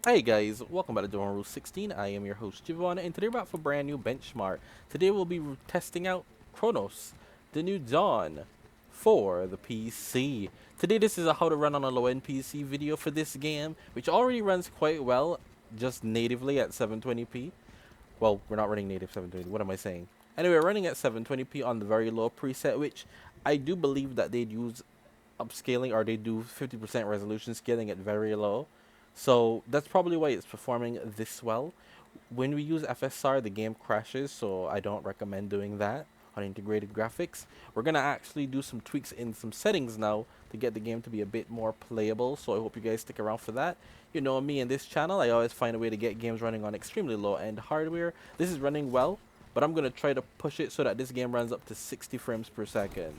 Hey guys, welcome back to Dawn Rule 16. I am your host Javon, and today we're back for a brand new benchmark. Today we'll be testing out Cronos, the new Dawn for the PC. Today this is a how to run on a low-end PC video for this game, which already runs quite well, just natively at 720p. Well, we're not running native 720. What am I saying? Anyway, we're running at 720p on the very low preset, which I do believe that they'd use upscaling, or they do 50% resolution scaling at very low. So that's probably why it's performing this well. When we use FSR, the game crashes, so I don't recommend doing that on integrated graphics. We're gonna actually do some tweaks in some settings now to get the game to be a bit more playable, so I hope you guys stick around for that. You know me and this channel, I always find a way to get games running on extremely low end hardware. This is running well, but I'm gonna try to push it so that this game runs up to 60 frames per second.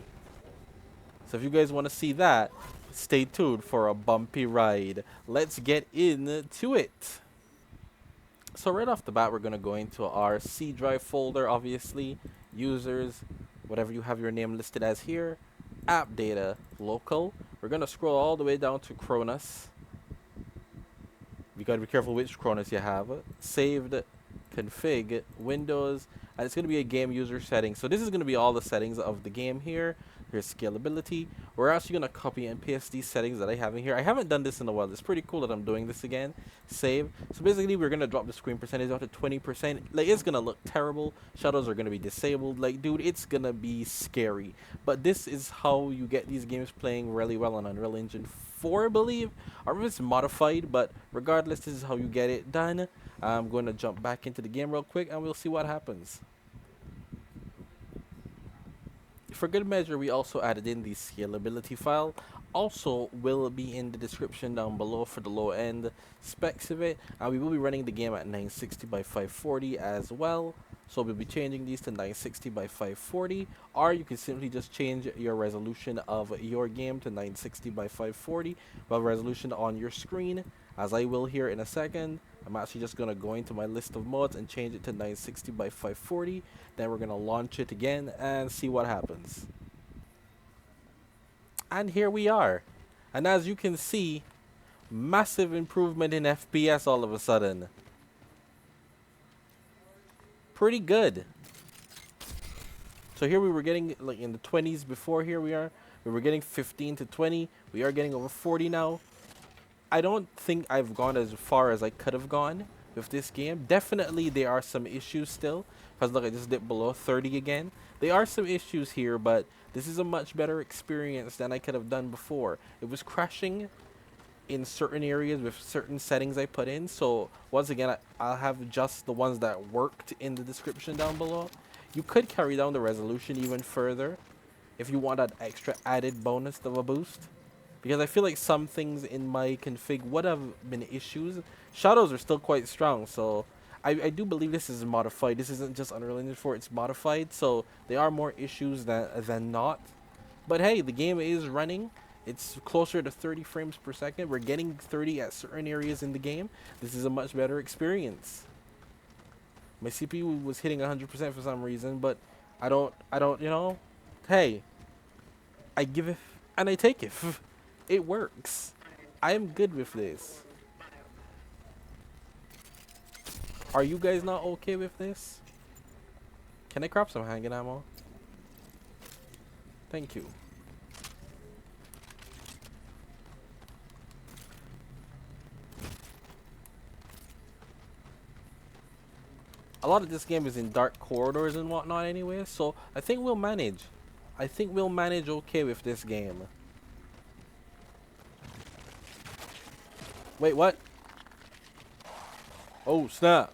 So if you guys want to see that, stay tuned for a bumpy ride. Let's get into it. So right off the bat, we're going to go into our C drive folder, obviously, users, whatever you have your name listed as here, app data, local. We're going to scroll all the way down to Cronos. You got to be careful which Cronos you have. Saved, config, Windows, and it's going to be a game user setting. So this is going to be all the settings of the game here. Here's scalability. We're actually going to copy and paste these settings that I have in here. I haven't done this in a while. It's pretty cool that I'm doing this again. Save. So basically, we're going to drop the screen percentage down to 20%. Like, it's going to look terrible. Shadows are going to be disabled. Like, dude, it's going to be scary. But this is how you get these games playing really well on Unreal Engine 4, I believe. Or if it's modified, but regardless, this is how you get it done. I'm going to jump back into the game real quick, and we'll see what happens. For good measure, we also added in the scalability file. Also will be in the description down below for the low end specs of it. We will be running the game at 960 by 540 as well. So we'll be changing these to 960 by 540, or you can simply just change your resolution of your game to 960 by 540, well, resolution on your screen, as I will here in a second. I'm actually just going to go into my list of mods and change it to 960 by 540. Then we're going to launch it again and see what happens. And here we are. And as you can see, massive improvement in FPS all of a sudden. Pretty good. So here we were getting like in the 20s before. Here we are. We were getting 15 to 20. We are getting over 40 now. I don't think I've gone as far as I could have gone with this game. Definitely there are some issues still. Because look, I just dipped below 30 again. There are some issues here, but this is a much better experience than I could have done before. It was crashing in certain areas with certain settings I put in. So once again, I'll have just the ones that worked in the description down below. You could carry down the resolution even further if you want that extra added bonus of a boost. Because I feel like some things in my config would have been issues. Shadows are still quite strong, so I do believe this is modified. This isn't just Unreal Engine 4, it's modified, so there are more issues than not. But hey, the game is running. It's closer to 30 frames per second. We're getting 30 at certain areas in the game. This is a much better experience. My CPU was hitting 100% for some reason, but I don't, you know, hey, I give it and I take it. It works. I am good with this. Are you guys not okay with this? Can I crop some hanging ammo? Thank you. A lot of this game is in dark corridors and whatnot anyway, so I think we'll manage. I think we'll manage okay with this game. Wait, what? Oh, snap.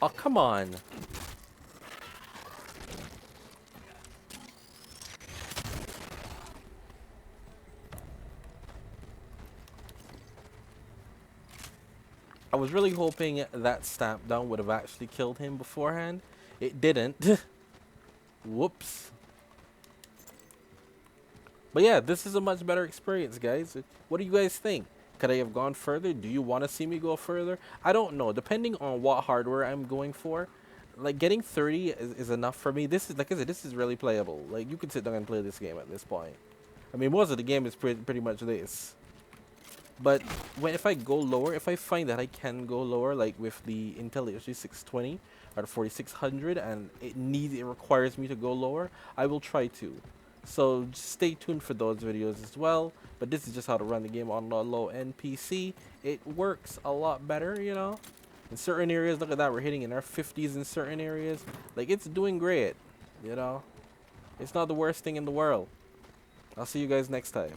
Oh, come on. I was really hoping that stamp down would have actually killed him beforehand. It didn't. Whoops. But yeah, this is a much better experience, guys. What do you guys think? Could I have gone further? Do you want to see me go further? I don't know. Depending on what hardware I'm going for, like getting 30 is enough for me. This is, like I said, this is really playable. Like you can sit down and play this game at this point. I mean, most of the game is pretty much this. But if I go lower, if I find that I can go lower, like with the Intel HD 620 or the 4600, and it requires me to go lower, I will try to. So just stay tuned for those videos as well. But this is just how to run the game on a low-end PC. It works a lot better, you know. In certain areas, look at that, we're hitting in our 50s in certain areas. Like, it's doing great, you know. It's not the worst thing in the world. I'll see you guys next time.